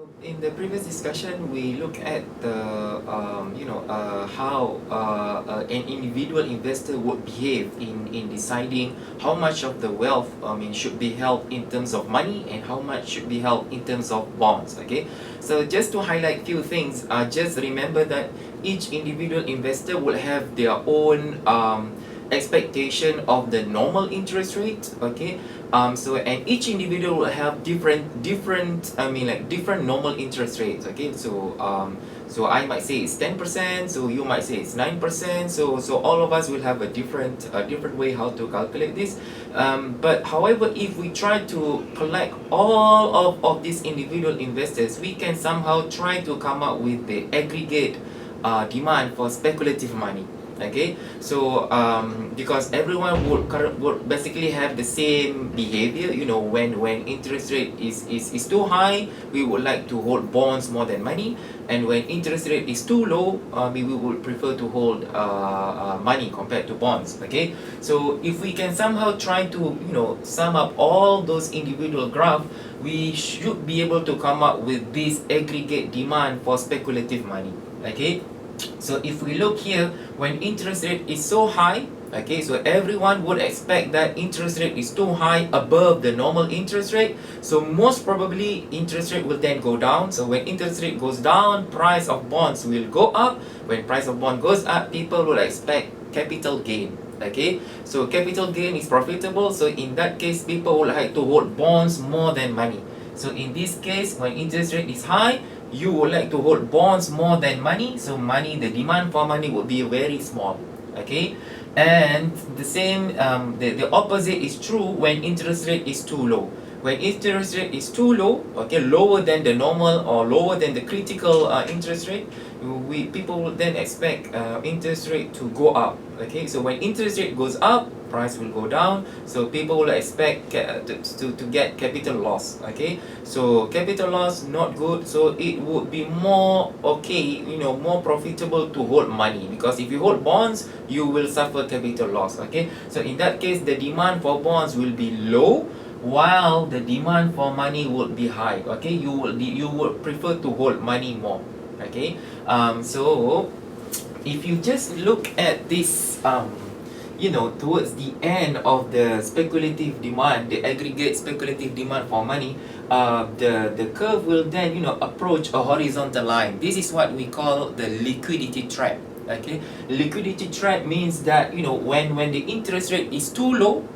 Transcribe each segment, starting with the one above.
In the previous discussion, we look at the how an individual investor would behave in deciding how much of the wealth should be held in terms of money and how much should be held in terms of bonds. Okay, so just to highlight few things, just remember that each individual investor will have their own expectation of the normal interest rate. Okay, and each individual will have different normal interest rates. Okay, so I might say it's 10%, so you might say it's 9%, so all of us will have a different way how to calculate this. But however, if we try to collect all of these individual investors, we can somehow try to come up with the aggregate demand for speculative money. Okay, so because everyone would basically have the same behavior. When interest rate is too high, we would like to hold bonds more than money, and when interest rate is too low, we would prefer to hold money compared to bonds. Okay, so if we can somehow try to sum up all those individual graphs, we should be able to come up with this aggregate demand for speculative money. Okay, so if we look here, when interest rate is so high, okay, so everyone would expect that interest rate is too high above the normal interest rate, so most probably interest rate will then go down. So when interest rate goes down, price of bonds will go up. When price of bond goes up, people will expect capital gain. Okay, so capital gain is profitable, so in that case people will like to hold bonds more than money. So in this case, when interest rate is high, you would like to hold bonds more than money, so the demand for money would be very small. Okay, and the same, the opposite is true when interest rate is too low. When interest rate is too low, okay, lower than the normal or lower than the critical interest rate, people will then expect interest rate to go up. Okay, so when interest rate goes up, price will go down, so people will expect to get capital loss. Okay, so capital loss not good, so it would be more more profitable to hold money, because if you hold bonds, you will suffer capital loss. Okay, so in that case, the demand for bonds will be low while the demand for money would be high. Okay, you would prefer to hold money more. Okay, so if you just look at this towards the end of the speculative demand, the aggregate speculative demand for money, the curve will then approach a horizontal line. This is what we call the liquidity trap. Okay, liquidity trap means that when the interest rate is too low,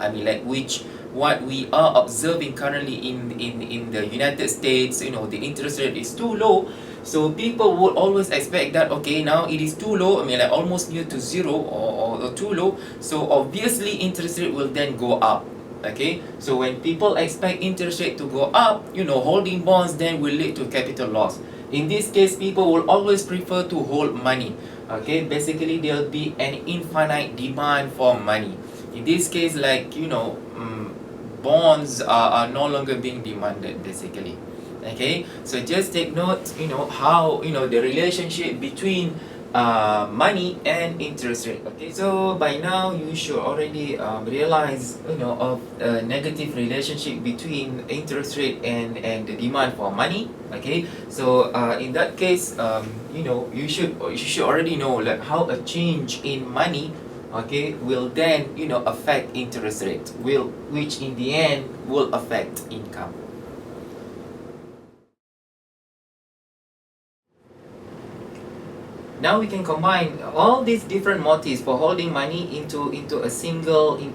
what we are observing currently in the United States, the interest rate is too low. So people would always expect that, okay, now it is too low, almost near to zero, or too low, so obviously interest rate will then go up. Okay, so when people expect interest rate to go up, holding bonds then will lead to capital loss. In this case, people will always prefer to hold money. Okay, basically there will be an infinite demand for money. In this case, bonds are no longer being demanded, basically. Okay, so just take note how the relationship between money and interest rate. Okay, so by now you should already realize of a negative relationship between interest rate and the demand for money. Okay, so in that case, you should already know like how a change in money, okay, will then affect interest rate, which in the end will affect income. Now we can combine all these different motives for holding money into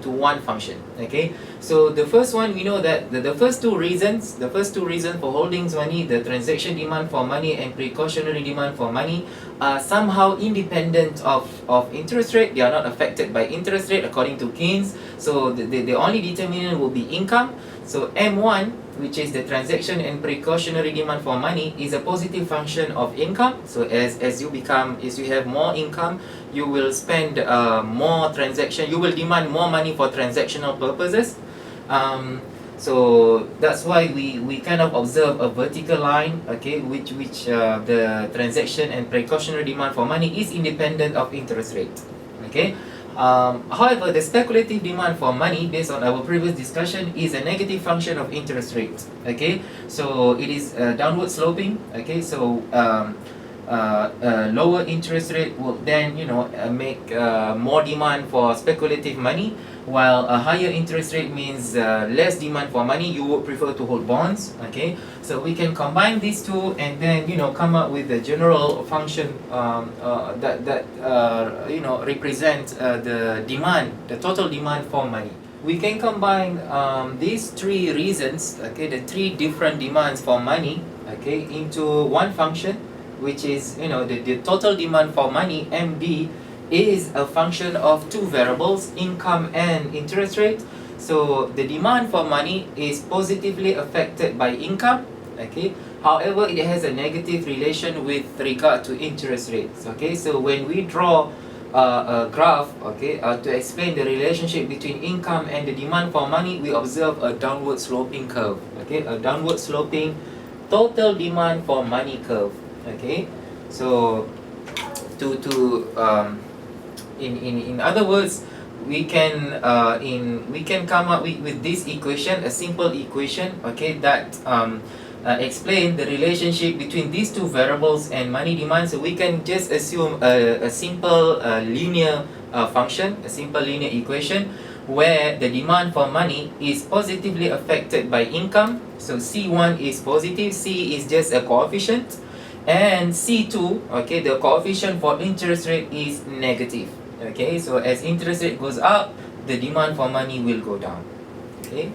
one function. Okay, so the first one, we know that the first two reasons for holding money, the transaction demand for money and precautionary demand for money, are somehow independent of interest rate. They are not affected by interest rate according to Keynes. So the only determinant will be income. So M1, which is the transaction and precautionary demand for money, is a positive function of income. So as you have more income, you will spend more transaction, you will demand more money for transactional purposes. So that's why we kind of observe a vertical line, okay, which the transaction and precautionary demand for money is independent of interest rate. Okay, However, the speculative demand for money, based on our previous discussion, is a negative function of interest rate. Okay, so it is downward sloping. Okay, so lower interest rate will then make more demand for speculative money, while a higher interest rate means less demand for money. You would prefer to hold bonds. Okay, so we can combine these two and then come up with the general function that represent the demand, the total demand for money. We can combine these three reasons, okay, the three different demands for money, okay, into one function, which is the total demand for money, MD, is a function of two variables, income and interest rate. So the demand for money is positively affected by income, okay. However, it has a negative relation with regard to interest rates. Okay, so when we draw a graph, okay, to explain the relationship between income and the demand for money, we observe a downward sloping curve. Okay, a downward sloping total demand for money curve. Okay, so in other words, we can come up with this equation, a simple equation, okay, that explain the relationship between these two variables and money demand. So we can just assume a simple linear function, a simple linear equation, where the demand for money is positively affected by income. So C1 is positive, C is just a coefficient, and C2, okay, the coefficient for interest rate is negative. Okay, so as interest rate goes up, the demand for money will go down. Okay.